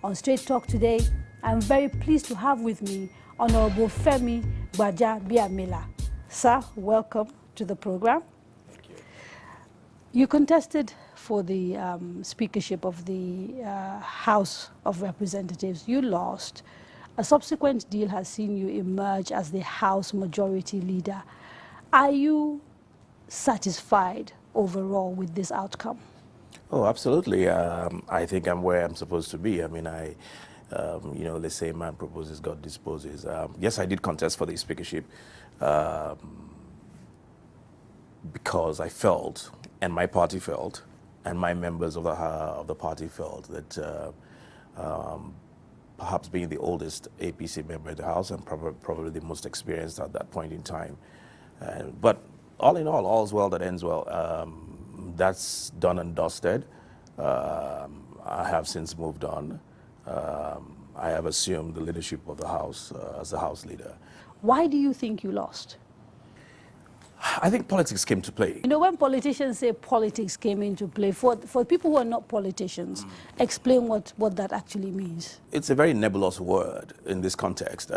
On Straight Talk today, I'm very pleased to have with me Honorable Femi Gbajabiamila. Sir, welcome to the program. Thank you. You contested for the speakership of the House of Representatives. You lost. A subsequent deal has seen you emerge as the House Majority Leader. Are you satisfied overall with this outcome? Oh, absolutely. I think I'm where I'm supposed to be. I mean, they say man proposes, God disposes. Yes, I did contest for the speakership because I felt, and my party felt, and my members of the party felt that perhaps being the oldest APC member in the House and probably the most experienced at that point in time. But all in all, all's well that ends well. That's done and dusted. I have since moved on. I have assumed the leadership of the House as the House leader. Why do you think you lost? I think politics came to play. You know, when politicians say politics came into play, for people who are not politicians, explain what that actually means. It's a very nebulous word in this context.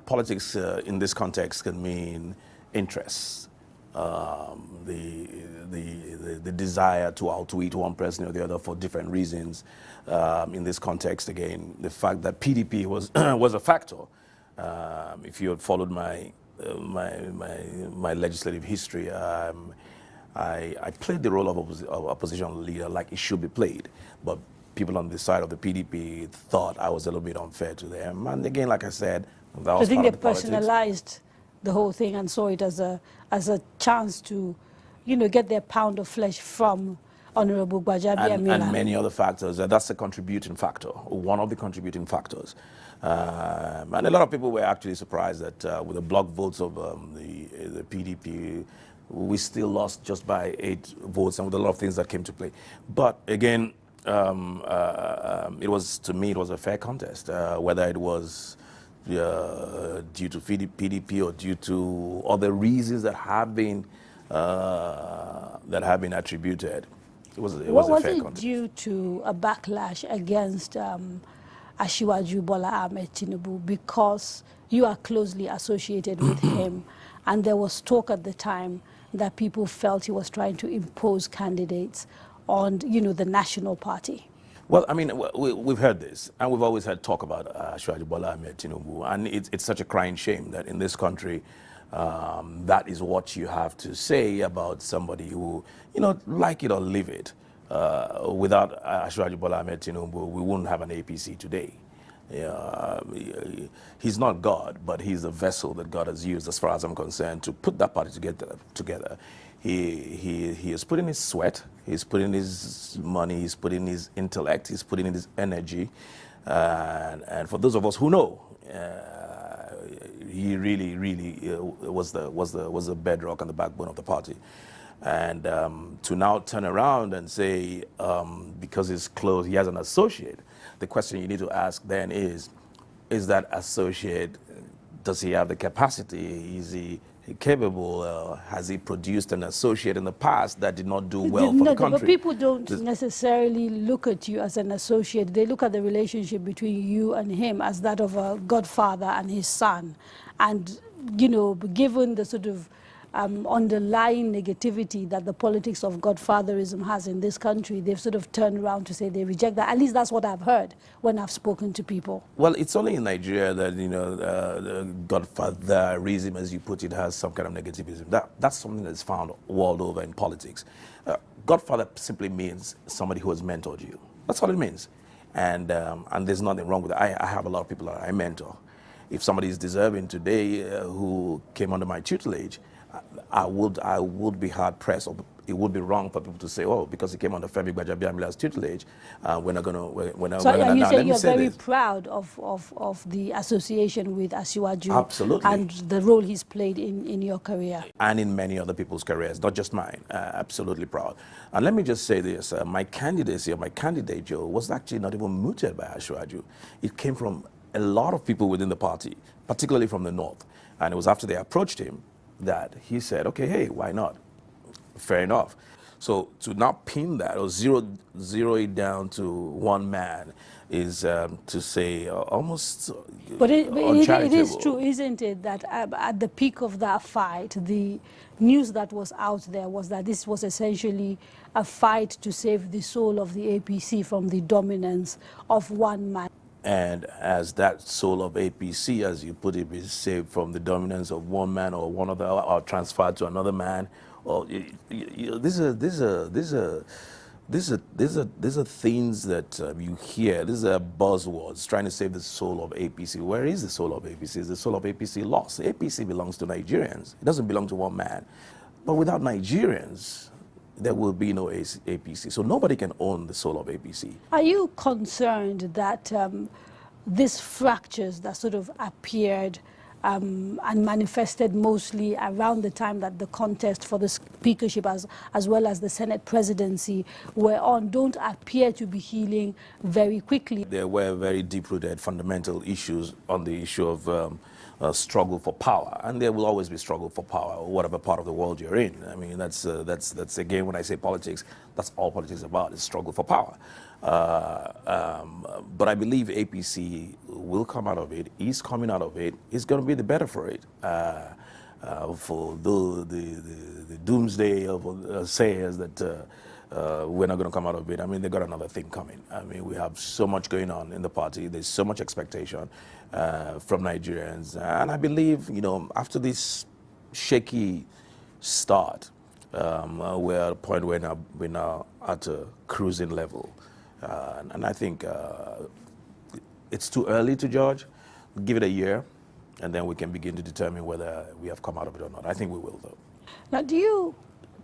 Politics in this context can mean interests, the desire to outwit one person or the other for different reasons. In this context, again, the fact that PDP was was a factor. If you had followed my legislative history, I played the role of opposition leader like it should be played, but people on the side of the PDP thought I was a little bit unfair to them. And again, like I said, that was I think part they of the personalized the whole thing and saw it as a chance to, get their pound of flesh from Honorable Gbajabiamila. And many other factors. That's a contributing factor, one of the contributing factors. And a lot of people were actually surprised that with the block votes of the PDP, we still lost just by 8 votes and with a lot of things that came to play. But again, it was a fair contest, whether it was due to PDP or due to other reasons that have been attributed. It was a fair contest. Was it due to a backlash against Asiwaju Bola Ahmed Tinubu because you are closely associated with him, and there was talk at the time that people felt he was trying to impose candidates on, the national party? Well, I mean, we've heard this, and we've always had talk about Asiwaju Bola Ahmed Tinubu, and it's such a crying shame that in this country, that is what you have to say about somebody who, like it or leave it. Without Asiwaju Bola Ahmed Tinubu, we wouldn't have an APC today. He's not God, but he's a vessel that God has used, as far as I'm concerned, to put that party together. He has put in his sweat, he's put in his money, he's put in his intellect, he's put in his energy, and for those of us who know, he really was the bedrock and the backbone of the party. And to now turn around and say, because he's close, he has an associate, the question you need to ask then is that associate, does he have the capacity? Is he capable? Has he produced an associate in the past that did not do well for the country? But people don't necessarily look at you as an associate. They look at the relationship between you and him as that of a godfather and his son. And, given the sort of underlying negativity that the politics of godfatherism has in this country, they've sort of turned around to say they reject that. At least that's what I've heard when I've spoken to people. Well, it's only in Nigeria that, the godfatherism, as you put it, has some kind of negativism. That's something that's found world over in politics. Godfather simply means somebody who has mentored you. That's all it means. And there's nothing wrong with it. I have a lot of people that I mentor. If somebody is deserving today who came under my tutelage, I would be hard pressed, or it would be wrong for people to say, oh, because he came under Femi Gbajabiamila's tutelage, we're not going to. So are you saying you're very proud of the association with Asiwaju? Absolutely. And the role he's played in your career? And in many other people's careers, not just mine. Absolutely proud. And let me just say this, my candidacy, or my candidate, Joe, was actually not even mooted by Asiwaju. It came from a lot of people within the party, particularly from the north. And it was after they approached him that he said, okay, hey, why not? Fair enough. So to not pin that or zero it down to one man is to say almost But it is true, uncharitable. isn't it, that at the peak of that fight, the news that was out there was that this was essentially a fight to save the soul of the APC from the dominance of one man. And as that soul of APC, as you put it, is saved from the dominance of one man or one other, or transferred to another man, or these are things that you hear. These are buzzwords trying to save the soul of APC. Where is the soul of APC? Is the soul of APC lost? APC belongs to Nigerians. It doesn't belong to one man. But without Nigerians, there will be no APC. So nobody can own the soul of APC. Are you concerned that these fractures that sort of appeared and manifested mostly around the time that the contest for the speakership as well as the Senate presidency were on don't appear to be healing very quickly? There were very deep-rooted fundamental issues on the issue of struggle for power, and there will always be struggle for power, whatever part of the world you're in. I mean, that's again, when I say politics, that's all politics is about, is struggle for power. But I believe APC will come out of it, is coming out of it, is going to be the better for it. For the doomsday of sayers that we're not going to come out of it. I mean, they got another thing coming. I mean, we have so much going on in the party. There's so much expectation from Nigerians. And I believe, you know, after this shaky start, we're at a point where we're now at a cruising level. And I think it's too early to judge. Give it a year, and then we can begin to determine whether we have come out of it or not. I think we will, though. Now, do you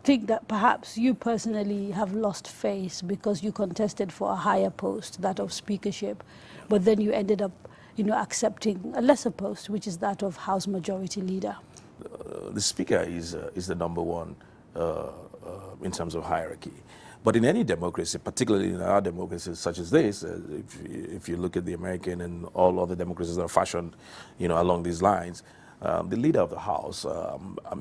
think that perhaps you personally have lost face because you contested for a higher post, that of speakership, but then you ended up, you know, accepting a lesser post, which is that of House Majority Leader? The speaker is the number one in terms of hierarchy. But in any democracy, particularly in our democracies such as this, if you look at the American and all other democracies that are fashioned, you know, along these lines, the leader of the House,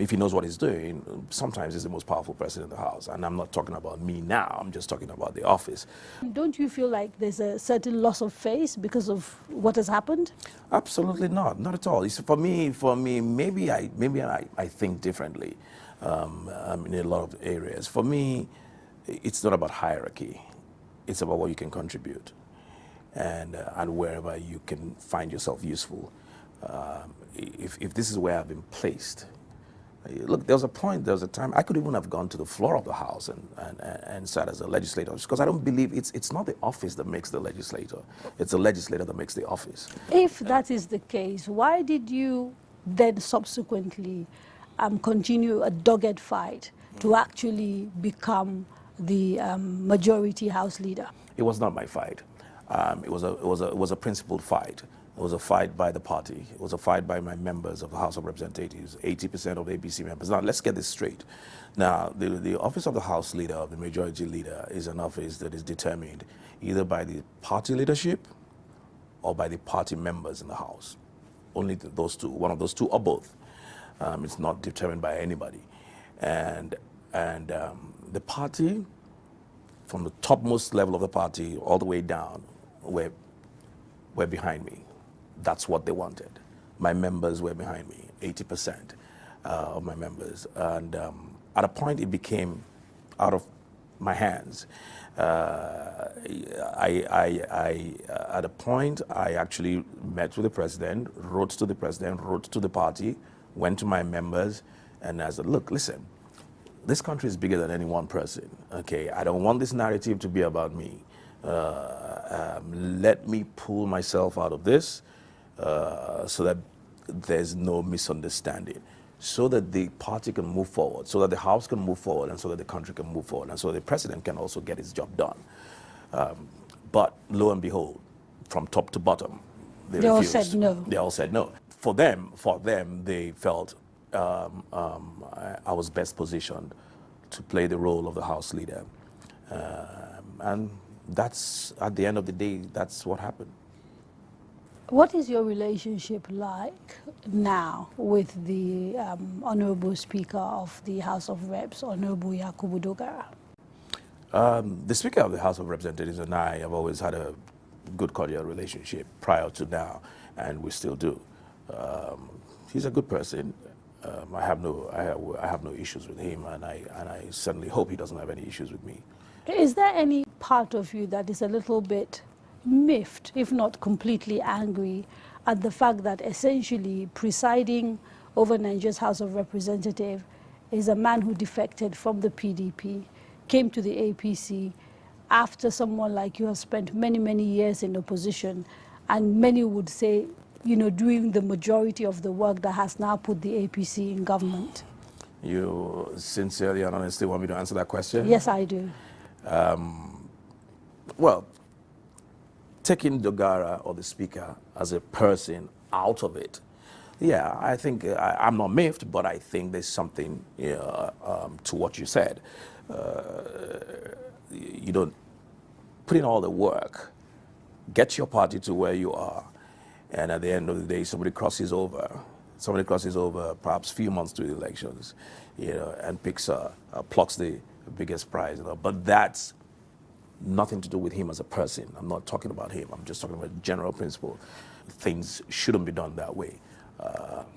if he knows what he's doing, sometimes he's the most powerful person in the House. And I'm not talking about me now, I'm just talking about the office. Don't you feel like there's a certain loss of face because of what has happened? Absolutely not at all. It's for me, maybe I think differently in a lot of areas. For me, it's not about hierarchy. It's about what you can contribute and wherever you can find yourself useful. If this is where I've been placed, look, there was a time I could even have gone to the floor of the House and sat as a legislator, because I don't believe it's not the office that makes the legislator, it's the legislator that makes the office. If that is the case, why did you then subsequently continue a dogged fight to actually become the majority House leader? It was not my fight. It was a principled fight. It was a fight by the party. It was a fight by my members of the House of Representatives, 80% of APC members. Now, let's get this straight. Now, the office of the House leader, of the majority leader, is an office that is determined either by the party leadership or by the party members in the House. Only those two, one of those two or both. It's not determined by anybody. And the party, from the topmost level of the party all the way down, were behind me. That's what they wanted. My members were behind me, 80% of my members. And at a point, it became out of my hands. At a point, I actually met with the president, wrote to the president, wrote to the party, went to my members, and I said, look, listen, this country is bigger than any one person, okay? I don't want this narrative to be about me. Let me pull myself out of this so that there's no misunderstanding, so that the party can move forward, so that the House can move forward, and so that the country can move forward, and so the president can also get his job done. But lo and behold, from top to bottom, they refused. All said no. They all said no. For them, they felt I was best positioned to play the role of the House leader. And that's, at the end of the day, that's what happened. What is your relationship like now with the Honorable Speaker of the House of Reps, Honorable Yakubu Dogara? The Speaker of the House of Representatives and I have always had a good cordial relationship prior to now, and we still do. He's a good person. I have no issues with him, and I certainly hope he doesn't have any issues with me. Is there any part of you that is a little bit miffed, if not completely angry, at the fact that essentially presiding over Nigeria's House of Representatives is a man who defected from the PDP, came to the APC after someone like you has spent many, many years in opposition, and many would say, you know, doing the majority of the work that has now put the APC in government? You sincerely and honestly want me to answer that question? Yes, I do. Well, taking Dogara or the Speaker as a person out of it, yeah, I think I'm not miffed, but I think there's something to what you said. You don't put in all the work, get your party to where you are, and at the end of the day, somebody crosses over perhaps a few months to the elections, and plucks the biggest prize. But that's nothing to do with him as a person. I'm not talking about him. I'm just talking about general principle. Things shouldn't be done that way.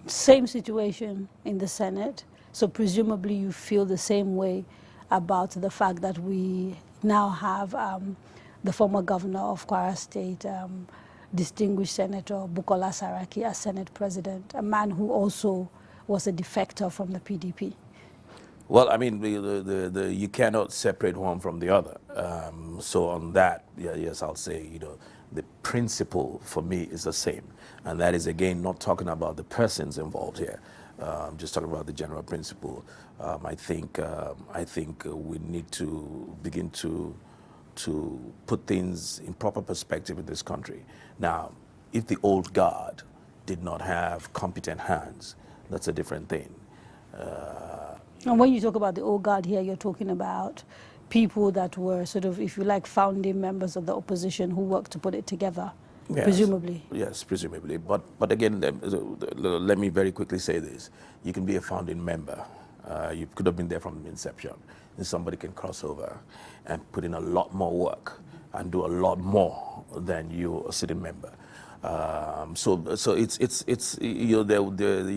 Same situation in the Senate. So presumably you feel the same way about the fact that we now have the former governor of Kwara State, distinguished Senator Bukola Saraki, as Senate President, a man who also was a defector from the PDP. Well, I mean, you cannot separate one from the other. So on that, yes, I'll say, the principle for me is the same. And that is, again, not talking about the persons involved here. I'm just talking about the general principle. I think we need to begin to put things in proper perspective in this country. Now, if the old guard did not have competent hands, that's a different thing. And when you talk about the old guard here, you're talking about people that were sort of, if you like, founding members of the opposition who worked to put it together, yes, presumably. Yes, presumably. But again, let me very quickly say this. You can be a founding member. You could have been there from inception. And somebody can cross over and put in a lot more work and do a lot more than you, a sitting member. So it's you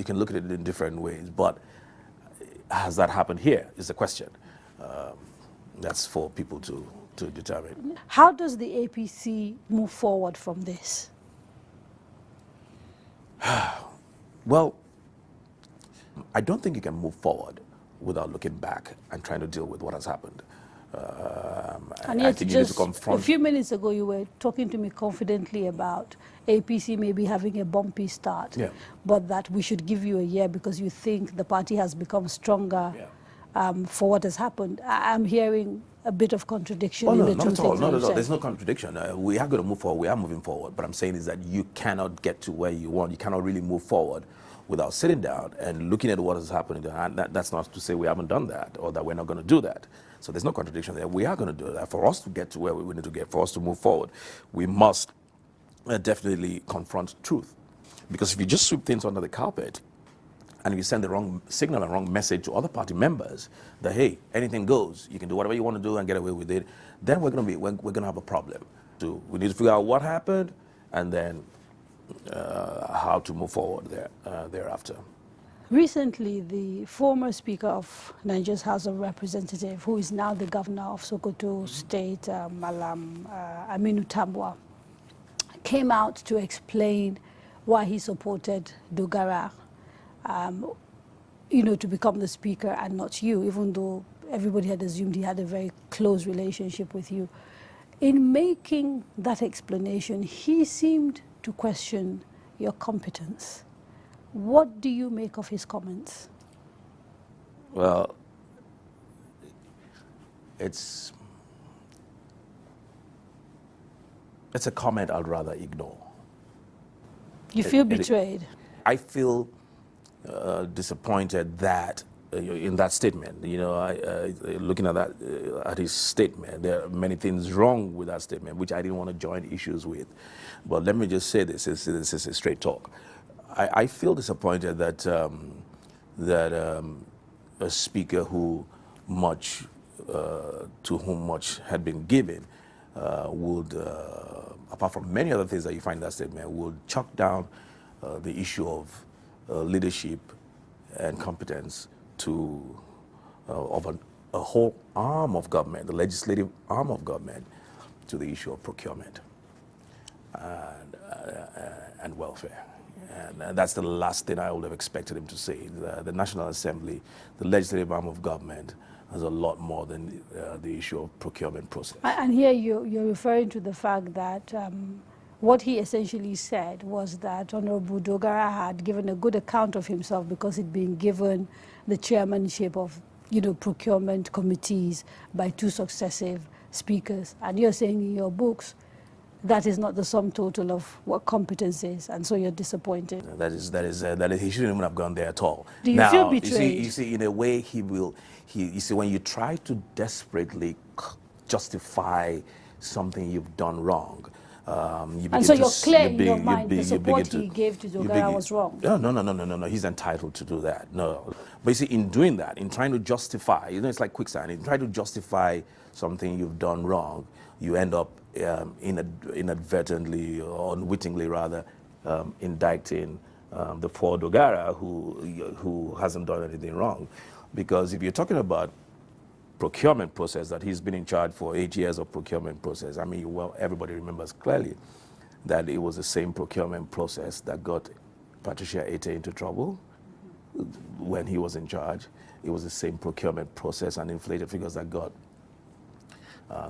can look at it in different ways, but has that happened here is the question. That's for people to determine. How does the APC move forward from this? Well, I don't think you can move forward without looking back and trying to deal with what has happened. And yet, I think you need to confront. A few minutes ago, you were talking to me confidently about APC maybe having a bumpy start, yeah, but that we should give you a year because you think the party has become stronger, yeah, for what has happened. I'm hearing a bit of contradiction in the two things. Not at all. There's no contradiction. We are going to move forward. We are moving forward. But I'm saying is that you cannot get to where you want. You cannot really move forward without sitting down and looking at what is happening. And that's not to say we haven't done that or that we're not going to do that. So there's no contradiction there. We are going to do that. For us to get to where we need to get, for us to move forward, we must definitely confront truth. Because if you just sweep things under the carpet and if you send the wrong signal and wrong message to other party members that, hey, anything goes, you can do whatever you want to do and get away with it, then we're going to have a problem. So we need to figure out what happened and then how to move forward thereafter. Recently, the former Speaker of Nigeria's House of Representatives, who is now the Governor of Sokoto State, Malam Aminu Tambwa, came out to explain why he supported Dogara, to become the Speaker and not you, even though everybody had assumed he had a very close relationship with you. In making that explanation, he seemed to question your competence. What do you make of his comments? Well, it's a comment I'd rather ignore. You feel betrayed? I feel disappointed that in that statement. Looking at that, at his statement, there are many things wrong with that statement, which I didn't want to join issues with. But let me just say this is a straight talk. I feel disappointed that a speaker who much to whom much had been given, would, apart from many other things that you find in that statement, would chuck down the issue of leadership and competence to a whole arm of government, the legislative arm of government, to the issue of procurement and welfare. And that's the last thing I would have expected him to say. The National Assembly, the legislative arm of government, has a lot more than the issue of procurement process. And here you're referring to the fact that what he essentially said was that Honorable Dogara had given a good account of himself because he'd been given the chairmanship of, procurement committees by 2 successive speakers. And you're saying in your books that is not the sum total of what competence is, and so you're disappointed. That is, he shouldn't even have gone there at all. Do you feel betrayed? You see, in a way, you see, when you try to desperately justify something you've done wrong, and so you're clear in your mind the support he gave to Dogara was wrong. No. He's entitled to do that. No. But you see, in doing that, in trying to justify, it's like quicksand. In trying to justify something you've done wrong, you end up inadvertently or unwittingly rather indicting the poor Dogara who hasn't done anything wrong. Because if you're talking about procurement process, that he's been in charge for 8 years of procurement process, I mean, well, everybody remembers clearly that it was the same procurement process that got Patricia Ete into trouble when he was in charge. It was the same procurement process and inflated figures that got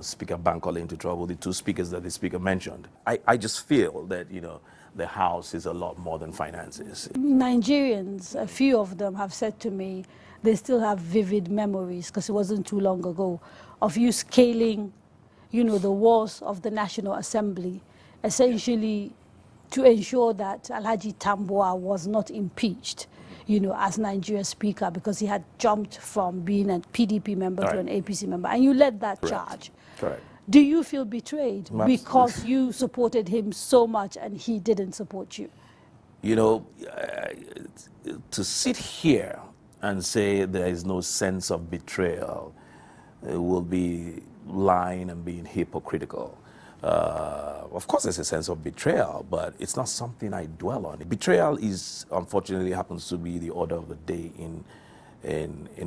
Speaker Bankole into trouble, the 2 speakers that the speaker mentioned. I just feel that, the House is a lot more than finances. Nigerians, a few of them have said to me, they still have vivid memories, because it wasn't too long ago, of you scaling, the walls of the National Assembly, essentially to ensure that Alhaji Tambuwal was not impeached, as Nigeria's speaker, because he had jumped from being a PDP member to an APC member, and you led that charge. Correct. Do you feel betrayed because you supported him so much and he didn't support you? To sit here and say there is no sense of betrayal will be lying and being hypocritical. Of course, there's a sense of betrayal, but it's not something I dwell on. Betrayal is, unfortunately, happens to be the order of the day in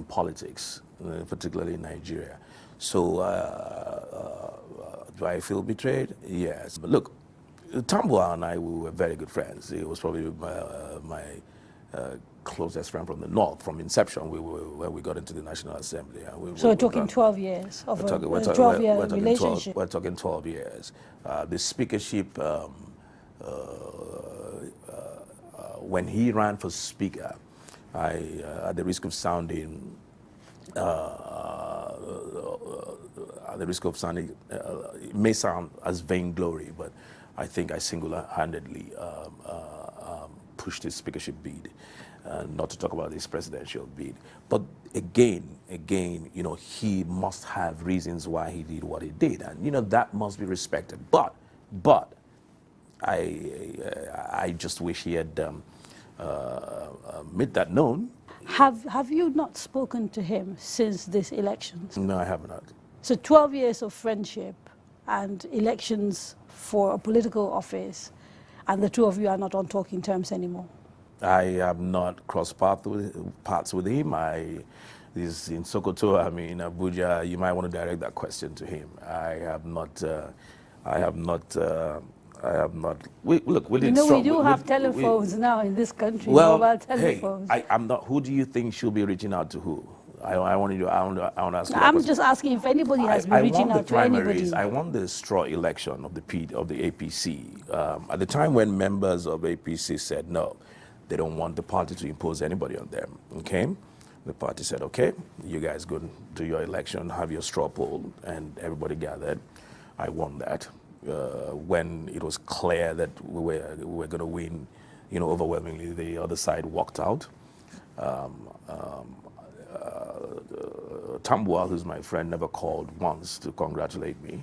politics, particularly in Nigeria. So, do I feel betrayed? Yes. But look, Tambuwal and I, we were very good friends. He was probably my closest friend from the north, from inception, when we got into the National Assembly. So we're talking 12 years of a 12-year relationship. We're talking 12 years. The speakership, when he ran for speaker, at the risk of sounding, it may sound as vainglory, but I think I single-handedly pushed his speakership bid. Not to talk about his presidential bid. But again, he must have reasons why he did what he did. And, that must be respected. But I just wish he had made that known. Have you not spoken to him since this elections? No, I have not. So 12 years of friendship and elections for a political office, and the two of you are not on talking terms anymore? I have not crossed paths with him. He's in Sokoto. I'm in Abuja. You might want to direct that question to him. I have not. We didn't. We do have telephones now in this country. Well, mobile telephones. hey, I'm not. Who do you think should be reaching out to who? I want to ask you. I'm just asking if anybody has been reaching out to anybody. I won the straw election of the APC at the time when members of APC said no. They don't want the party to impose anybody on them, okay? The party said, okay, you guys go do your election, have your straw poll, and everybody gathered. I won that. When it was clear that we were going to win, overwhelmingly, the other side walked out. Tambuwal, who's my friend, never called once to congratulate me.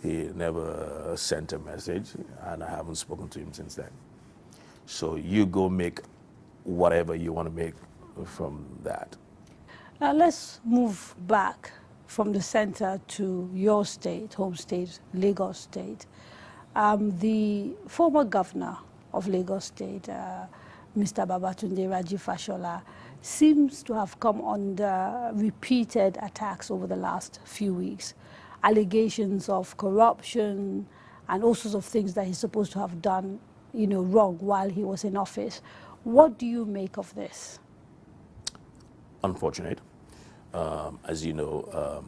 He never sent a message, and I haven't spoken to him since then. So you go make whatever you want to make from that. Now let's move back from the center to your state, home state, Lagos State. The former governor of Lagos State, Mr. Babatunde Raji Fashola, seems to have come under repeated attacks over the last few weeks. Allegations of corruption and all sorts of things that he's supposed to have done, wrong while he was in office. What do you make of this? Unfortunate. As you know,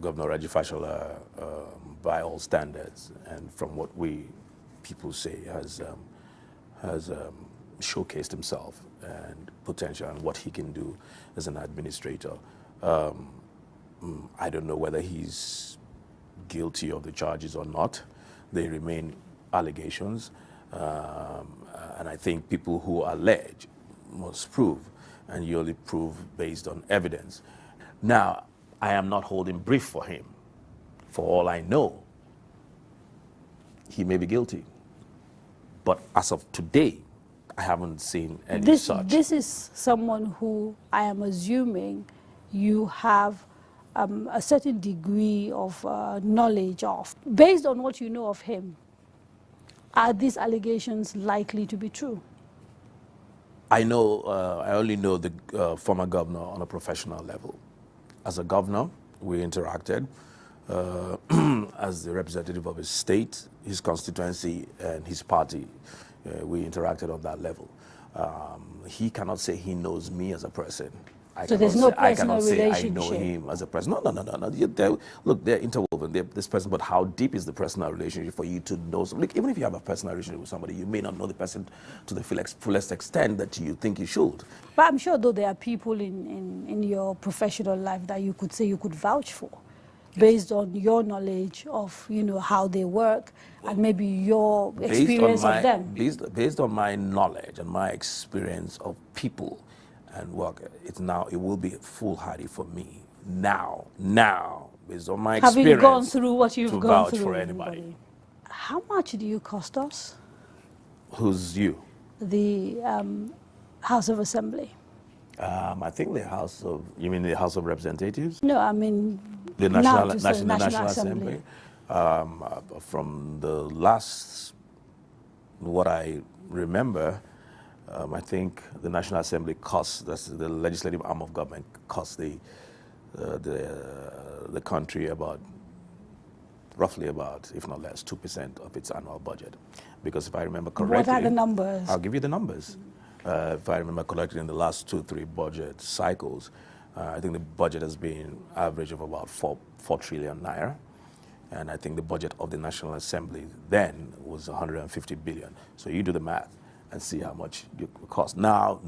Governor Raji Fashola, by all standards, and from what people say, has showcased himself and potential and what he can do as an administrator. I don't know whether he's guilty of the charges or not. They remain allegations, and I think people who allege must prove, and you only prove based on evidence. Now, I am not holding brief for him. For all I know, he may be guilty. But as of today, I haven't seen any such. This is someone who I am assuming you have a certain degree of knowledge of. Based on what you know of him, are these allegations likely to be true? I only know the former governor on a professional level. As a governor, we interacted as the representative of his state, his constituency, and his party. We interacted on that level. He cannot say he knows me as a person. So there's no personal relationship? I cannot say I know him as a person. No. Look, they're interwoven. They're this person, but how deep is the personal relationship for you to know? Look, even if you have a personal relationship with somebody, you may not know the person to the fullest extent that you think you should. But I'm sure, though, there are people in your professional life that you could say you could vouch for, based on your knowledge of, how they work, and maybe your experience of them. Based on my knowledge and my experience of people and work, it will be foolhardy for me now, based on my experience. Having gone through what you've gone through. To vouch for anybody. How much do you cost us? Who's you? The House of Assembly. I think you mean the House of Representatives? No, I mean the National Assembly. From the last, what I remember, I think the National Assembly costs, that's the legislative arm of government, costs the country roughly about, if not less, 2% of its annual budget. Because if I remember correctly... What are the numbers? I'll give you the numbers. If I remember correctly, in the last 2-3 budget cycles, I think the budget has been average of about 4 trillion naira. And I think the budget of the National Assembly then was 150 billion. So you do the math and see how much it costs. Now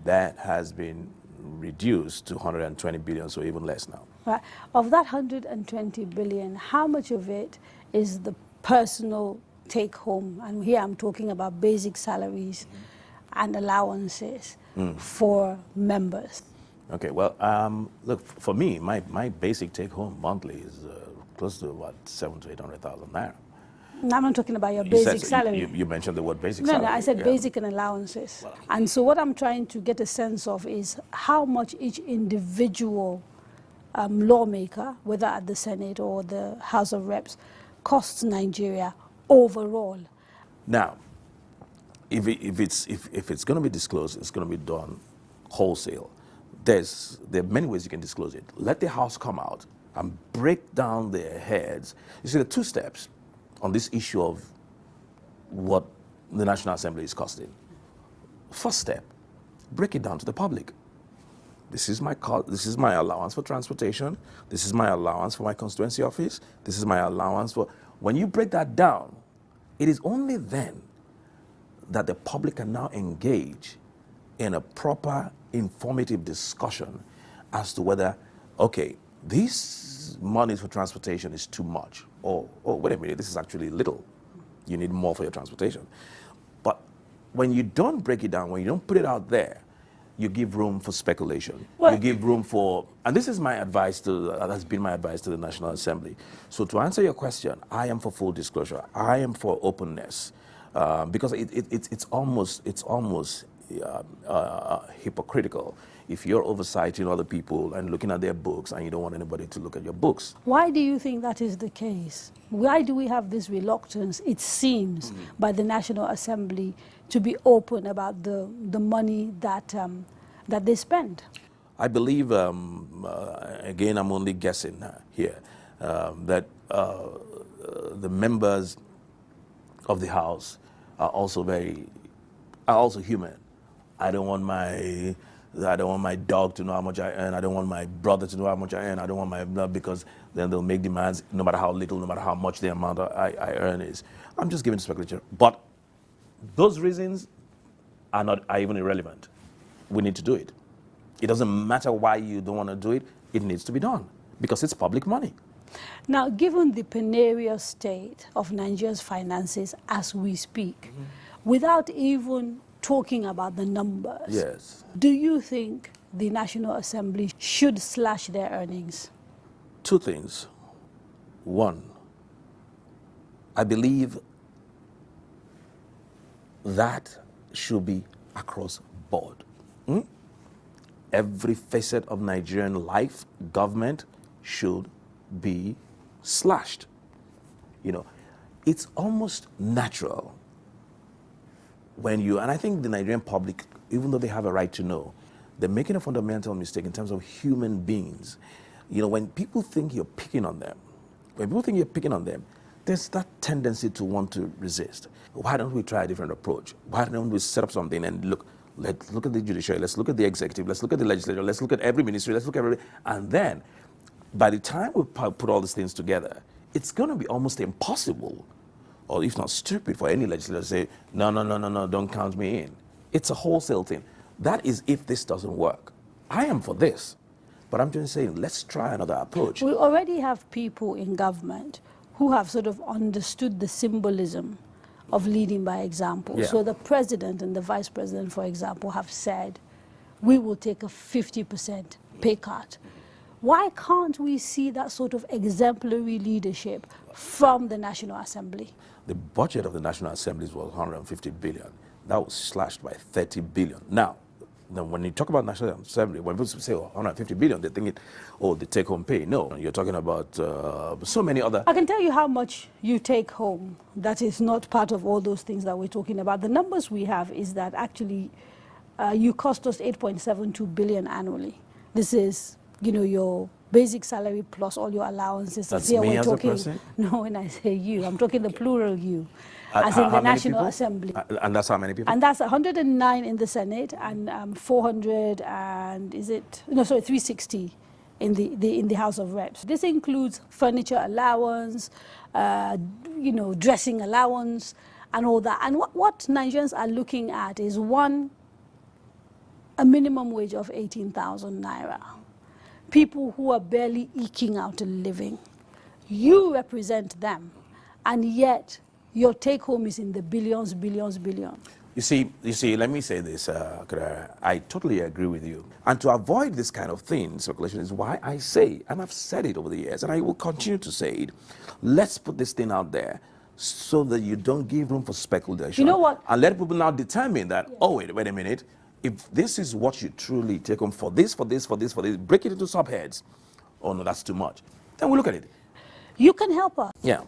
that has been reduced to 120 billion, so even less now. Right. Of that 120 billion, how much of it is the personal take home? And here I'm talking about basic salaries and allowances for members. Okay, well, look, for me, my basic take home monthly is close to about 700,000 to 800,000 naira. No, I'm not talking about your basic salary. You mentioned the word basic salary. No, I said basic and allowances. Well, and so what I'm trying to get a sense of is how much each individual lawmaker, whether at the Senate or the House of Reps, costs Nigeria overall. Now, if it's going to be disclosed, it's going to be done wholesale. There are many ways you can disclose it. Let the House come out and break down their heads. You see, there are 2 steps on this issue of what the National Assembly is costing. First step, break it down to the public. This is my allowance for transportation. This is my allowance for my constituency office. This is my allowance for... When you break that down, it is only then that the public can now engage in a proper, informative discussion as to whether, okay, this money for transportation is too much. Oh, wait a minute, this is actually little. You need more for your transportation. But when you don't break it down, when you don't put it out there, you give room for speculation. You give room for, and this is my advice that's been my advice to the National Assembly. So to answer your question, I am for full disclosure. I am for openness, because it's almost hypocritical if you're oversighting other people and looking at their books and you don't want anybody to look at your books. Why do you think that is the case? Why do we have this reluctance, it seems, by the National Assembly to be open about the money that, that they spend? I believe, again, I'm only guessing here, that the members of the House are also human. I don't want my dog to know how much I earn. I don't want my brother to know how much I earn. I don't want my blood, because then they'll make demands no matter how little, no matter how much the amount I earn is. I'm just giving speculation. But those reasons are even irrelevant. We need to do it. It doesn't matter why you don't want to do it. It needs to be done because it's public money. Now, given the penurious state of Nigeria's finances as we speak, without even talking about the numbers, Yes. do you think the National Assembly should slash their earnings? Two things. One, I believe that should be across board. Every facet of Nigerian life, government should be slashed. You know, it's almost natural when you, and I think the Nigerian public, even though they have a right to know, they're making a fundamental mistake in terms of human beings. You know, when people think you're picking on them, there's that tendency to want to resist. Why don't we try a different approach? Why don't we set up something and let's look at the judiciary, let's look at the executive, let's look at the legislature, let's look at every ministry, let's look at everything. And then, by the time we put all these things together, it's going to be almost impossible, or if not stupid, for any legislator to say, no, don't count me in. It's a wholesale thing. That is if this doesn't work. I am for this, but I'm just saying, let's try another approach. We already have people in government who have sort of understood the symbolism of leading by example. Yeah. So the president and the vice president, for example, have said, we will take a 50% pay cut. Why can't we see that sort of exemplary leadership from the National Assembly? The budget of the National Assembly was 150 billion. That was slashed by 30 billion. Now when you talk about National Assembly, when people say 150 billion, they're thinking, oh, the take-home pay. No, you're talking about so many other... I can tell you how much you take home. That is not part of all those things that we're talking about. The numbers we have is that actually you cost us 8.72 billion annually. This is, you know, your basic salary plus all your allowances. That's here me we're as talking, a person? No, when I say you, I'm talking the plural you. As in the National Assembly. And that's how many people? And that's 109 in the Senate and 400 and 360 in the House of Reps. This includes furniture allowance, you know, dressing allowance and all that. And what Nigerians are looking at is a minimum wage of 18,000 naira. People who are barely eking out a living. You represent them, and yet your take home is in the billions. You see, let me say this, I totally agree with you. And to avoid this kind of thing, speculation, is why I say, and I've said it over the years, and I will continue to say it, let's put this thing out there so that you don't give room for speculation. You know what? And let people now determine that, oh, wait a minute, if this is what you truly take home for this, break it into subheads, oh no, that's too much, then we look at it. You can help us. Yeah.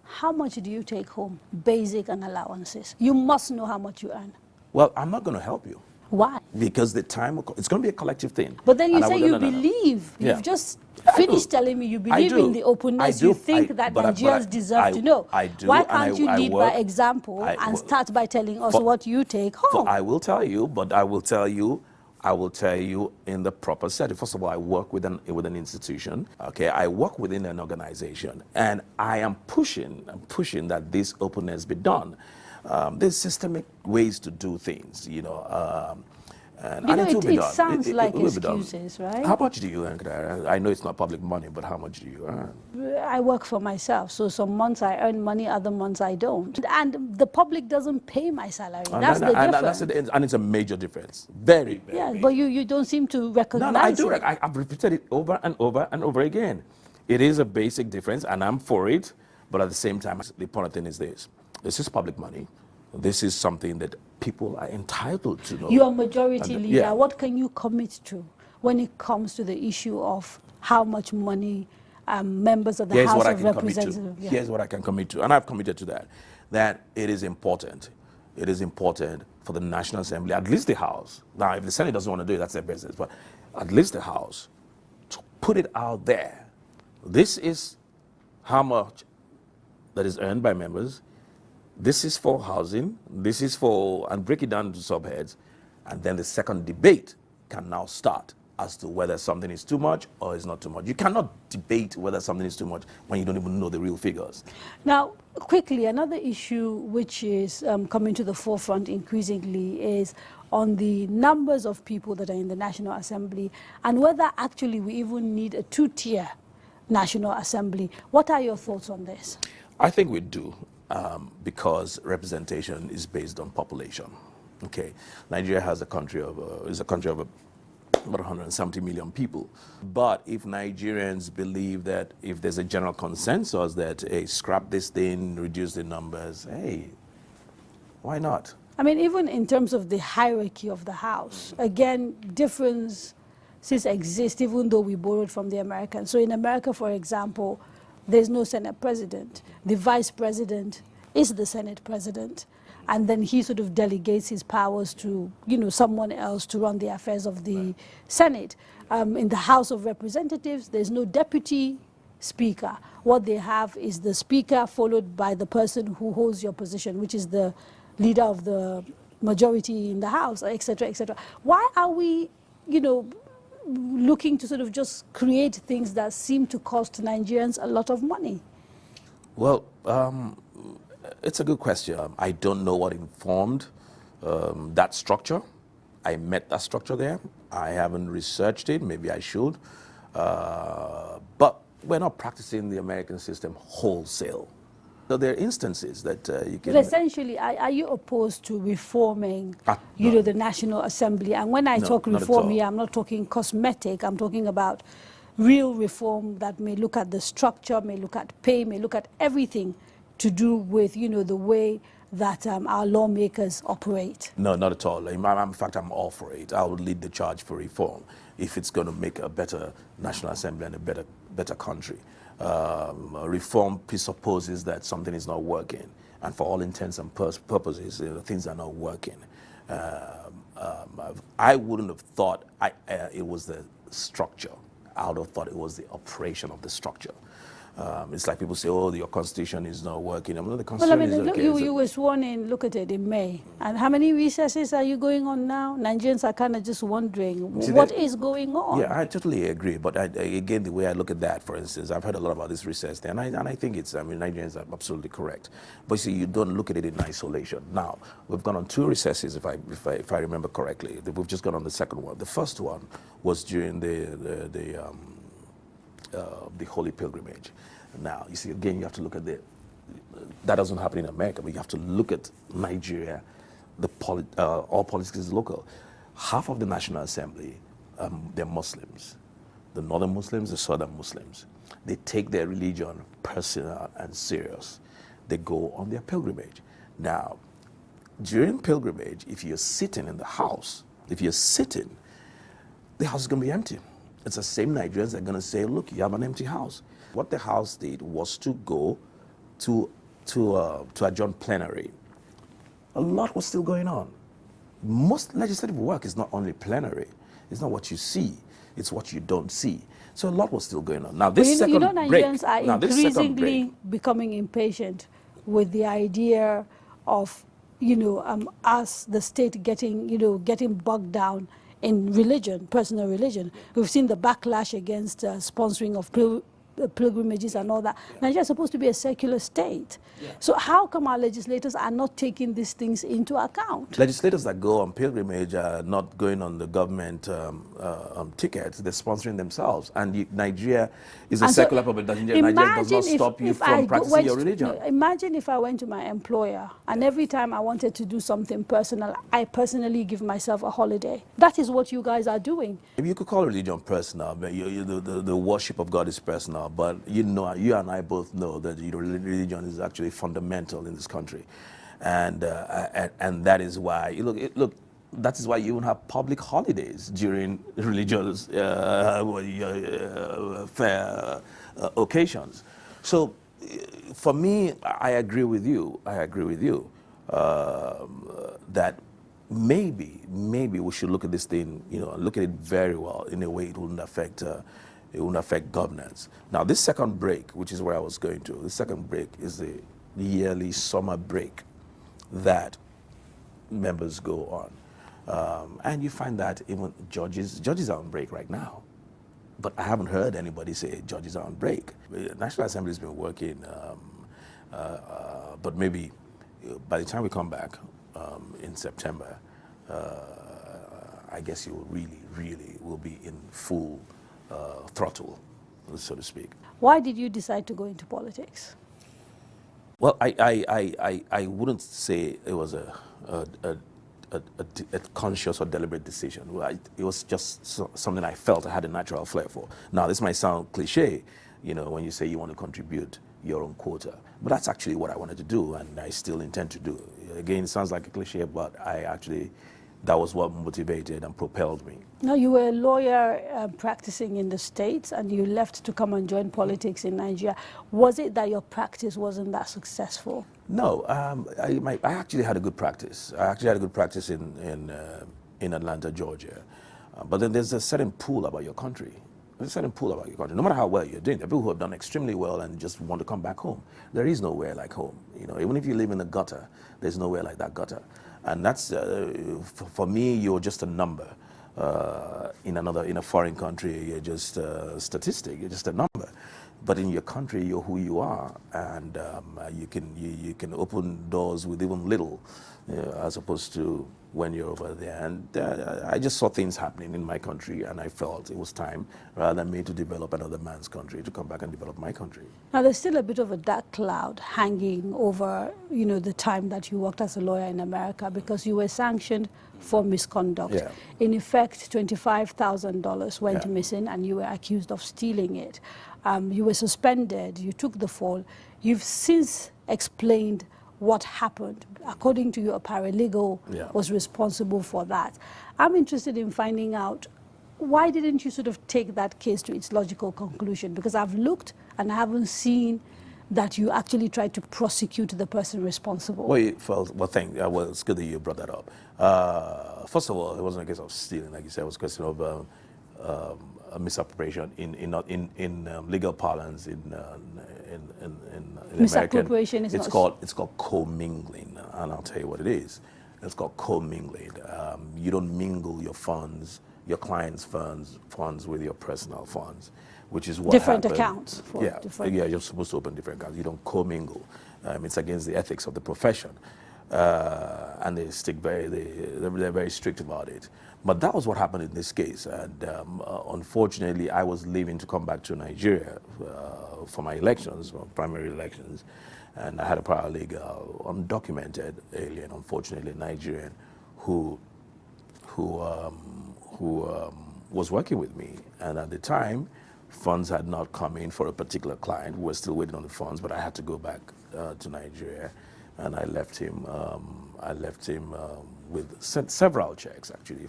How much do you take home, basic and allowances? You must know how much you earn. Well, I'm not going to help you. Why? Because it's going to be a collective thing. But then you say you believe. Yeah. You've just finished telling me you believe in the openness. You think that Nigerians deserve to know. I do. Why can't you lead by example and start by telling us what you take home? I will tell you, but I will tell you in the proper setting. First of all, I work with an institution. Okay, I work within an organization, and I am pushing that this openness be done. There's systemic ways to do things, you know. And it will be done. It sounds like excuses, right? How much do you earn? I know it's not public money, but how much do you earn? I work for myself, so some months I earn money, other months I don't. And the public doesn't pay my salary. That's the difference. And it's a major difference. Very, very. Yeah, but you don't seem to recognize I do. I've repeated it over and over and over again. It is a basic difference, and I'm for it. But at the same time, the important thing is this. This is public money. This is something that people are entitled to know. You are majority leader. Yeah. What can you commit to when it comes to the issue of how much money members of the Here's House what I of can commit to. Representatives... Yeah. Here's what I can commit to, and I've committed to that. That it is important. It is important for the National Assembly, at least the House. Now, if the Senate doesn't want to do it, that's their business. But at least the House, to put it out there. This is how much that is earned by members. This is for housing. This is for, and break it down to subheads. And then the second debate can now start as to whether something is too much or is not too much. You cannot debate whether something is too much when you don't even know the real figures. Now, quickly, another issue which is coming to the forefront increasingly is on the numbers of people that are in the National Assembly and whether actually we even need a two-tier National Assembly. What are your thoughts on this? I think we do, because representation is based on population. Okay, Nigeria has a country of about 170 million people. But if Nigerians believe that if there's a general consensus that, hey, scrap this thing, reduce the numbers, hey, why not? I mean, even in terms of the hierarchy of the House, again, differences exist even though we borrowed from the Americans. So in America, for example, there's no Senate president. The vice president is the Senate president. And then he sort of delegates his powers to, someone else to run the affairs of the Senate. In the House of Representatives, there's no deputy speaker. What they have is the speaker followed by the person who holds your position, which is the leader of the majority in the House, et cetera, et cetera. Why are we, looking to sort of just create things that seem to cost Nigerians a lot of money? Well, it's a good question. I don't know what informed that structure. I met that structure there. I haven't researched it. Maybe I should. But we're not practicing the American system wholesale. So there are instances that you can... But essentially, are you opposed to reforming, no. the National Assembly? And when I talk reform here, I'm not talking cosmetic. I'm talking about real reform that may look at the structure, may look at pay, may look at everything to do with, the way that our lawmakers operate. No, not at all. In fact, I'm all for it. I would lead the charge for reform if it's going to make a better National Assembly and a better country. Reform presupposes that something is not working, and for all intents and purposes, things are not working. I wouldn't have thought it was the structure. I would have thought it was the operation of the structure. It's like people say, oh, your constitution is not working. I mean, the constitution is okay. You were sworn in, look at it, in May. And how many recesses are you going on now? Nigerians are kind of just wondering, what is going on? Yeah, I totally agree. But again, the way I look at that, for instance, I've heard a lot about this recess thing, and I think Nigerians are absolutely correct. But see, you don't look at it in isolation. Now, we've gone on 2 recesses, if I remember correctly. We've just gone on the second one. The first one was during the Holy Pilgrimage. Now, you see, again, you have to look at that doesn't happen in America, but you have to look at Nigeria. All politics is local. Half of the National Assembly, they're Muslims. The northern Muslims, the southern Muslims. They take their religion personal and serious. They go on their pilgrimage. Now, during pilgrimage, if you're sitting in the house, the house is going to be empty. It's the same Nigerians that are going to say, look, you have an empty house. What the House did was to go to adjourn plenary. A lot was still going on. Most legislative work is not only plenary. It's not what you see. It's what you don't see. So a lot was still going on. Now, this Nigerians are increasingly becoming impatient with the idea of, us, the state, getting bogged down in religion, personal religion. We've seen the backlash against sponsoring of pilgrimages and all that. Nigeria is supposed to be a secular state. So how come our legislators are not taking these things into account? Legislators that go on pilgrimage are not going on the government tickets. They're sponsoring themselves. And Nigeria is a secular public. Nigeria does not stop you from practicing your religion. No, imagine if I went to my employer and every time I wanted to do something personal, I personally give myself a holiday. That is what you guys are doing. If you could call religion personal, but the worship of God is personal, but you and I both know that religion is actually fundamental in this country. and that is why look. That is why you even have public holidays during religious fair occasions. So, for me, I agree with you. That maybe we should look at this thing, look at it very well in a way it wouldn't affect governance. Now, this second break, which is where I was going to, the second break is the yearly summer break that members go on. And you find that even judges are on break right now. But I haven't heard anybody say judges are on break. The National Assembly has been working, but maybe by the time we come back in September, I guess you really will be in full throttle, so to speak. Why did you decide to go into politics? Well, I wouldn't say it was a conscious or deliberate decision. It was just something I felt I had a natural flair for. Now, this might sound cliche, when you say you want to contribute your own quota, but that's actually what I wanted to do, and I still intend to do. Again, it sounds like a cliche, but that was what motivated and propelled me. Now, you were a lawyer practicing in the States, and you left to come and join politics in Nigeria. Was it that your practice wasn't that successful? No, I actually had a good practice. I actually had a good practice in Atlanta, Georgia. But then there's a certain pull about your country. There's a certain pull about your country. No matter how well you're doing, there are people who have done extremely well and just want to come back home. There is nowhere like home. Even if you live in a gutter, there's nowhere like that gutter. And that's, for me, you're just a number. In a foreign country, you're just a statistic, you're just a number. But in your country, you're who you are, and you can open doors with even little, as opposed to when you're over there. And I just saw things happening in my country, and I felt it was time, rather than me to develop another man's country, to come back and develop my country. Now, there's still a bit of a dark cloud hanging over, the time that you worked as a lawyer in America, because you were sanctioned for misconduct. Yeah. In effect, $25,000 went Yeah. missing, and you were accused of stealing it. You were suspended, you took the fall. You've since explained what happened. According to you, a paralegal Yeah. was responsible for that. I'm interested in finding out, why didn't you sort of take that case to its logical conclusion? Because I've looked and I haven't seen that you actually tried to prosecute the person responsible. Well, it's good that you brought that up. First of all, it wasn't a case of stealing, like you said. It was a question of a misappropriation in legal parlance in Misappropriation American. It's called commingling, and I'll tell you what it is. It's called commingling. You don't mingle your funds, your clients' funds with your personal funds, which is what different happened. Accounts. Yeah, you're supposed to open different accounts. You don't commingle. It's against the ethics of the profession, and they're very strict about it. But that was what happened in this case, and unfortunately, I was leaving to come back to Nigeria for my elections, for primary elections, and I had a paralegal, undocumented alien, unfortunately Nigerian, who was working with me, and at the time, funds had not come in for a particular client. We were still waiting on the funds, but I had to go back to Nigeria, and I left him. With several checks, actually,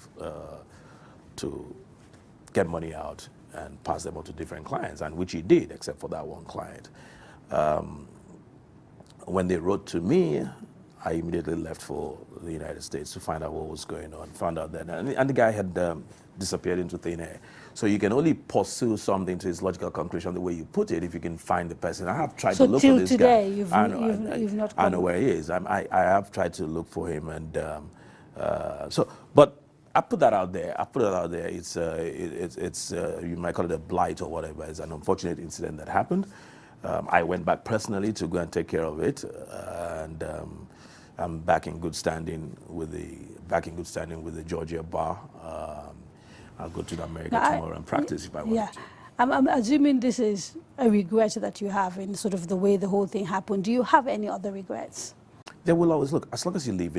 to get money out and pass them on to different clients, and which he did, except for that one client. When they wrote to me, I immediately left for the United States to find out what was going on. Found out that, and the guy had disappeared into thin air. So you can only pursue something to its logical conclusion the way you put it if you can find the person. I have tried to look for this guy. So till today, you've not. I know where he is. I have tried to look for him, and but I put that out there. It's you might call it a blight or whatever. It's an unfortunate incident that happened. I went back personally to go and take care of it, and I'm back in good standing with the Georgia bar. I'll go to America tomorrow and practice if I want to. I'm assuming this is a regret that you have in sort of the way the whole thing happened. Do you have any other regrets? There will always, look, as long as you live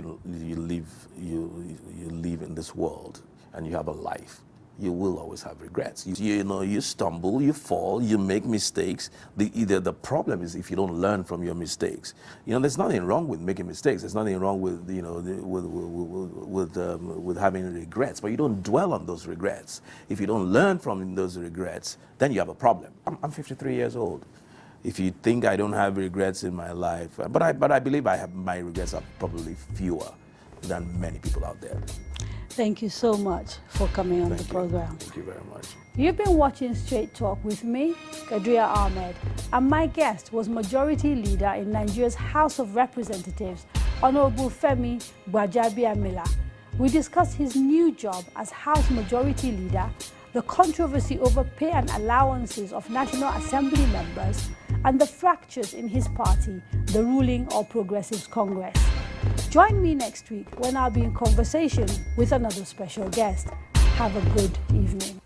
in this world and you have a life, you will always have regrets. You know, you stumble, you fall, you make mistakes. The problem is if you don't learn from your mistakes. You know, there's nothing wrong with making mistakes. There's nothing wrong with, you know, with having regrets, but you don't dwell on those regrets. If you don't learn from those regrets, then you have a problem. I'm 53 years old. If you think I don't have regrets in my life, but I believe my regrets are probably fewer than many people out there. Thank you so much for coming on the program. Thank you very much. You've been watching Straight Talk with me, Kadria Ahmed, and my guest was Majority Leader in Nigeria's House of Representatives, Honorable Femi Gbajabiamila. We discussed his new job as House Majority Leader, the controversy over pay and allowances of National Assembly members, and the fractures in his party, the ruling All Progressives Congress. Join me next week when I'll be in conversation with another special guest. Have a good evening.